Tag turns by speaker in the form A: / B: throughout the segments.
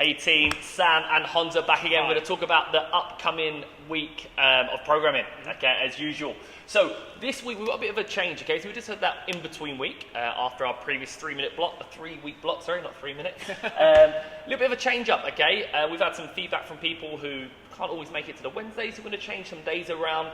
A: Hey team, Sam and Honza back again. We're going to talk about the upcoming week of programming, okay, as usual. So this week we've got a bit of a change, okay? So we just had that in-between week after our previous 3-minute block, a 3-week block, sorry, not 3 minutes. A little bit of a change up, okay? We've had some feedback from people who can't always make it to the Wednesdays. So we're going to change some days around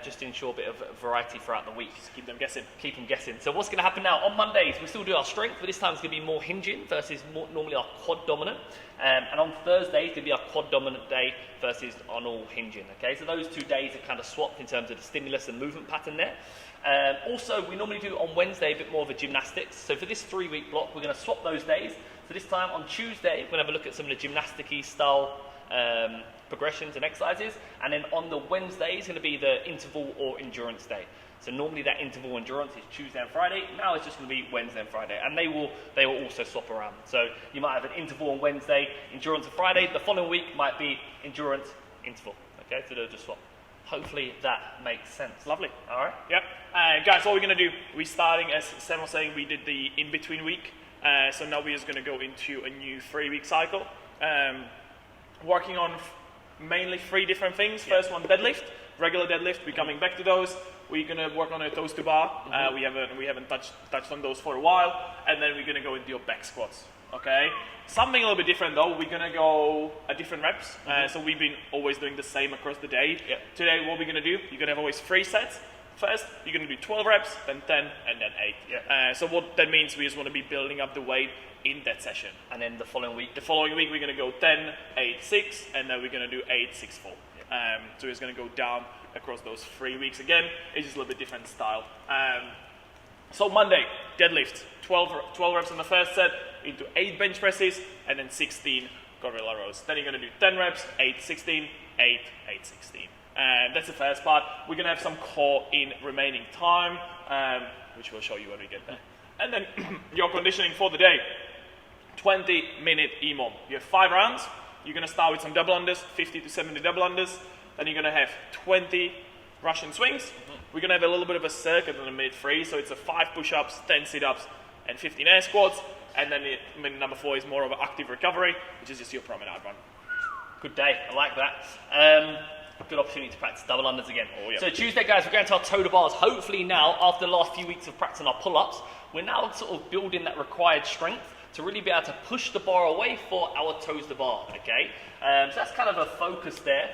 A: just to ensure a bit of variety throughout the week. Just keep them guessing. Keep them guessing. So what's going to happen now? On Mondays, we still do our strength, but this time it's going to be more hinging versus normally our quad dominant. And on Thursday, it's going to be our quad dominant day versus on all hinging, okay? So those 2 days are kind of swapped in terms of the stimulus and movement pattern there. Also, we normally do on Wednesday a bit more of a gymnastics. So for this 3-week block, we're going to swap those days. So this time on Tuesday, we're going to have a look at some of the gymnastic-y style progressions and exercises, and then on the Wednesday is going to be the interval or endurance day. So normally that interval endurance is Tuesday and Friday. Now it's just going to be Wednesday and Friday, and they will also swap around. So you might have an interval on Wednesday, endurance on Friday. The following week might be endurance interval. Okay, so they'll just swap. Hopefully that makes sense.
B: Lovely.
A: All right.
B: Yep. Guys, what we're going to do? We're starting, as Sam was saying, we did the in-between week. So now we're just going to go into a new 3-week cycle. Working on mainly 3 different things.
A: Yeah.
B: First one, deadlift, regular deadlift. We're coming back to those. We're gonna work on a toes to bar. We haven't touched on those for a while, and then we're gonna go into your back squats. Okay, something a little bit different though. We're gonna go at different reps. So we've been always doing the same across the day.
A: Yeah.
B: Today, what we're gonna do? You're gonna have always 3 sets. First, you're gonna do 12 reps, then 10, and then 8.
A: Yeah.
B: So what that means, we just want to be building up the weight in that session.
A: And then the following week?
B: The following week, we're going to go 10, 8, 6, and then we're going to do 8, 6, 4.
A: Yeah.
B: So it's going to go down across those 3 weeks. Again, it's just a little bit different style. So Monday, deadlift. 12 reps in the first set, into 8 bench presses, and then 16 gorilla rows. Then you're going to do 10 reps, 8, 16, 8, 8, 16. And that's the first part. We're going to have some core in remaining time, which we'll show you when we get there. And then your conditioning for the day. 20-minute EMOM. You have 5 rounds. You're going to start with some double unders, 50 to 70 double unders. Then you're going to have 20 Russian swings. We're going to have a little bit of a circuit on the minute 3. So it's a 5 push-ups, 10 sit-ups, and 15 air squats. And then minute number 4 is more of an active recovery, which is just your promenade run.
A: Good day. I like that. Good opportunity to practice double unders again.
B: Oh, yeah.
A: So Tuesday, guys, we're going to our toe to bars. Hopefully now, after the last few weeks of practicing our pull-ups, we're now sort of building that required strength to really be able to push the bar away for our toes to bar, okay? So that's kind of a focus there.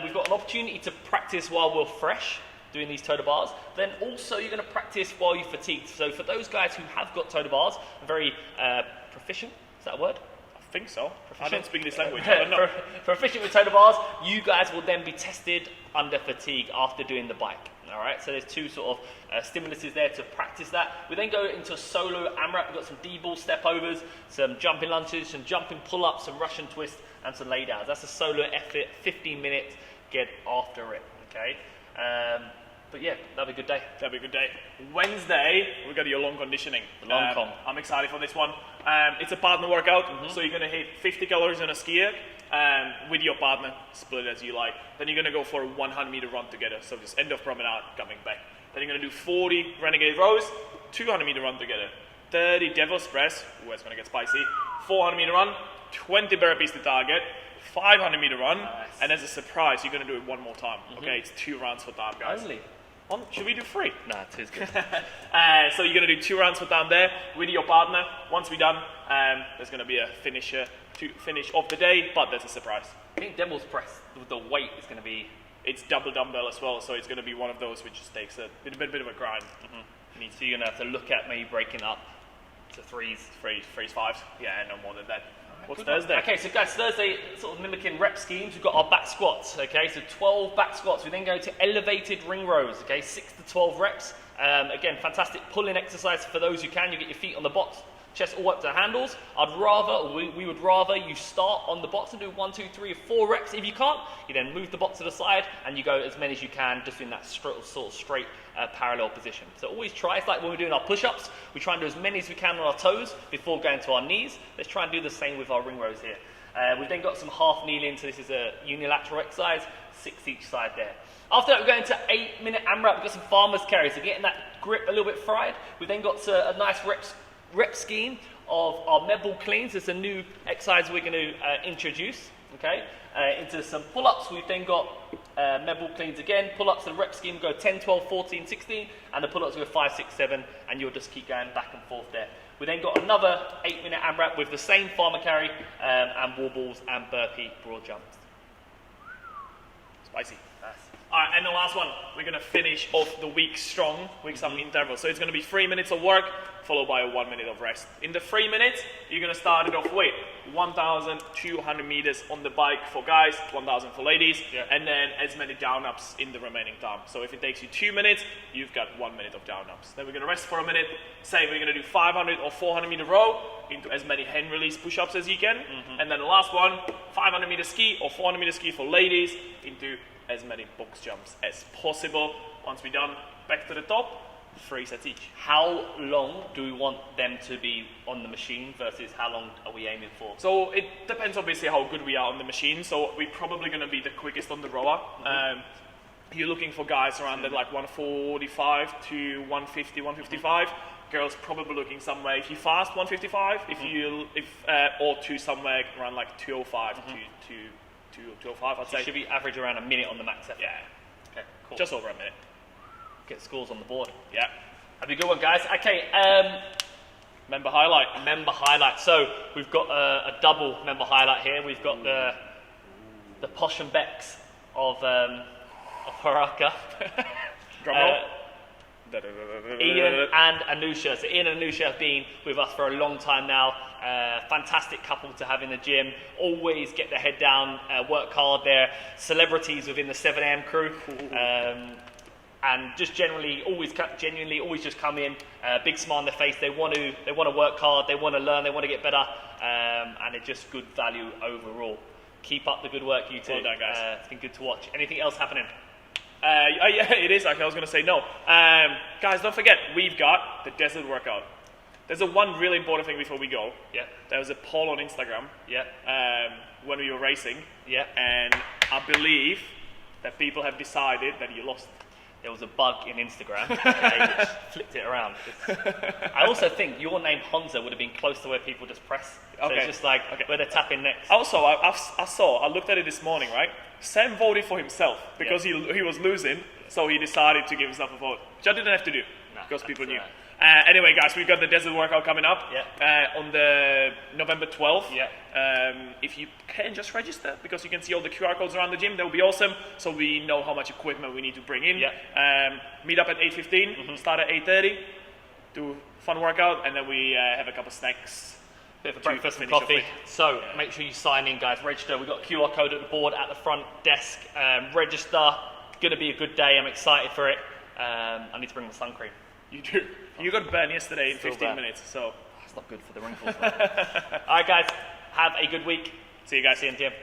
A: We've got an opportunity to practice while we're fresh, doing these toe to bars. Then also you're going to practice while you're fatigued. So for those guys who have got toe to bars, very proficient, is that a word?
B: I think so. I don't speak this language. I don't know.
A: Proficient with toe to bars, you guys will then be tested under fatigue after doing the bike. All right, so there's 2 sort of stimuluses there to practice that. We then go into a solo AMRAP. We've got some D-ball step overs, some jumping lunges, some jumping pull-ups, some Russian twists, and some lay downs. That's a solo effort, 15 minutes, get after it, okay? But yeah, that'll be a good day.
B: That'll be a good day. Wednesday, we've got your long conditioning.
A: Long con.
B: I'm excited for this one. It's a partner workout, so you're going to hit 50 calories on a skier with your partner, split it as you like. Then you're going to go for a 100-meter run together, so just end of promenade, coming back. Then you're going to do 40 renegade rows, 200-meter run together, 30 devil's press, it's going to get spicy, 400-meter run, 20 burpees to target, 500-meter run, and as a surprise, you're going to do it one more time. Okay, it's 2 rounds for time, guys.
A: Only?
B: Should we do 3?
A: Nah, 2's good.
B: So you're going to do 2 rounds for time there with your partner. Once we're done, there's going to be a finisher to finish off the day, but that's a surprise.
A: I think devil's press, the weight is going to be...
B: It's double dumbbell as well, so it's going to be one of those which just takes a bit of a grind.
A: So you're going to have to look at maybe breaking up to 3s.
B: 5s. Yeah, no more than that. What's
A: Good
B: Thursday?
A: Okay, so guys, Thursday, sort of mimicking rep schemes, we've got our back squats, okay? So 12 back squats. We then go to elevated ring rows, okay? 6 to 12 reps. Again, fantastic pulling exercise for those who can. You get your feet on the box, chest all up to the handles. We would rather you start on the box and do 1, 2, 3, or 4 reps. If you can't, you then move the box to the side and you go as many as you can, just in that sort of straight parallel position. So always try. It's like when we're doing our push-ups, we try and do as many as we can on our toes before going to our knees. Let's try and do the same with our ring rows here. We've then got some half kneeling, so this is a unilateral exercise, 6 each side there. After that, we're going to 8-minute AMRAP. We've got some farmer's carry, so getting that grip a little bit fried. We've then got a nice rep scheme of our med ball cleans. It's a new exercise we're going to introduce, okay? Into some pull-ups. We've then got med ball cleans again. Pull-ups, the rep scheme go 10, 12, 14, 16, and the pull-ups go 5, 6, 7, and you'll just keep going back and forth there. We then got another 8-minute AMRAP with the same farmer carry and wall balls and burpee broad jumps.
B: Spicy. Alright, and the last one, we're going to finish off the week strong with some intervals. So it's going to be 3 minutes of work, followed by 1 minute of rest. In the 3 minutes, you're going to start it off with 1,200 meters on the bike for guys, 1,000 for ladies, and then as many down-ups in the remaining time. So if it takes you 2 minutes, you've got 1 minute of down-ups. Then we're going to rest for a minute. Say we're going to do 500 or 400 meter row into as many hand release push-ups as you can. And then the last one, 500 meter ski or 400 meter ski for ladies into as many box jumps as possible. Once we're done, back to the top, 3 sets each.
A: How long do we want them to be on the machine versus how long are we aiming for?
B: So it depends obviously how good we are on the machine. So we're probably going to be the quickest on the rower. You're looking for guys around at like 145 to 150, 155. Girls probably looking somewhere, if you fast, 155, or to somewhere around like 205 to 205, I'd say.
A: Should be average around a minute on the max effort.
B: Yeah.
A: Okay, cool.
B: Just over a minute.
A: Get scores on the board.
B: Yeah.
A: That'd be a good one, guys. Okay,
B: member highlight.
A: Member highlight. So we've got a double member highlight here. We've got the Posh and Becks of HARAKA.
B: Drum roll.
A: Ian and Anusha. So Ian and Anusha have been with us for a long time now. Fantastic couple to have in the gym. Always get their head down, work hard. They're celebrities within the 7am crew. And just genuinely always just come in, big smile on their face. They want to work hard. They want to learn. They want to get better. And it's just good value overall. Keep up the good work, you two.
B: Well done, guys.
A: It's been good to watch. Anything else happening?
B: Yeah, it is actually. I was going to say no. Guys, don't forget, we've got the desert workout. There's one really important thing before we go.
A: Yeah.
B: There was a poll on Instagram.
A: Yeah.
B: When we were racing.
A: Yeah.
B: And I believe that people have decided that you lost.
A: There was a bug in Instagram. They flipped it around. I also think your name Honza would have been close to where people just press. So it's just like where they're tapping next.
B: Also, I looked at it this morning, right? Sam voted for himself because he was losing, so he decided to give himself a vote, which I didn't have to do because people knew. Anyway, guys, we've got the desert workout coming up on the November 12th. If you can, just register because you can see all the QR codes around the gym. That would be awesome, so we know how much equipment we need to bring in. Meet up at 8:15, start at 8:30, do fun workout, and then we have a couple snacks.
A: Bit of breakfast and coffee. So make sure you sign in, guys. Register. We've got a QR code at the board at the front desk. Register. Going to be a good day. I'm excited for it. I need to bring my sun cream.
B: You do. You got burned yesterday in 15 minutes, so
A: that's not good for the wrinkles. All right, guys. Have a good week.
B: See you guys.
A: See you in the gym.